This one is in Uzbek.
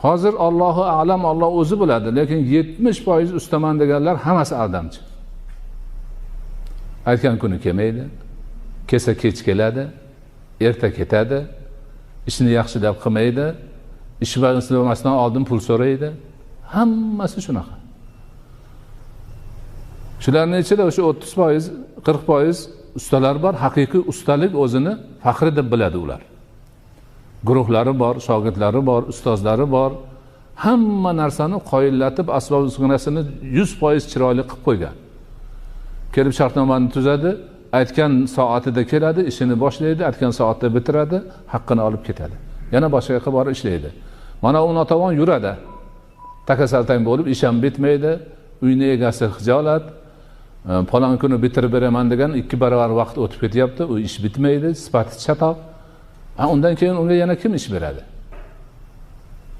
Hozir Allohu a'lam, Alloh o'zi biladi, lekin 70% ustaman deganlar hammasi aldamchi. Aytgan kuni kelmaydi, kelsa kech keladi, erta ketadi, ishni yaxshilab qilmaydi, ish bajarmasdan oldin pul so'raydi. Hammasi shunaqa. Shularning ichida o'sha 30%, 40% ustalar bor, haqiqiy ustalik o'zini faxri deb biladi ular. Guruhlari bor, shogirdlari bor, ustozlari bor. Hamma narsani qoyillatib, asbob uskunasini 100% chiroyli qilib qo'ygan. Kelib shartnomani tuzadi, aytgan soatida keladi, ishini boshlaydi, aytgan soatda bitiradi, haqqini olib ketadi. Yana boshqa yoqqa borib ishlaydi. Mana u notavon yuradi. Takasaltang bo'lib, ish ham bitmaydi, uyni egasi xijolat, falon kuni bitirib beraman degan 2 barobar vaqt o'tib ketyapti, u ish bitmaydi, sifati chatoq. Undan keyin unga yana kim ish beradi?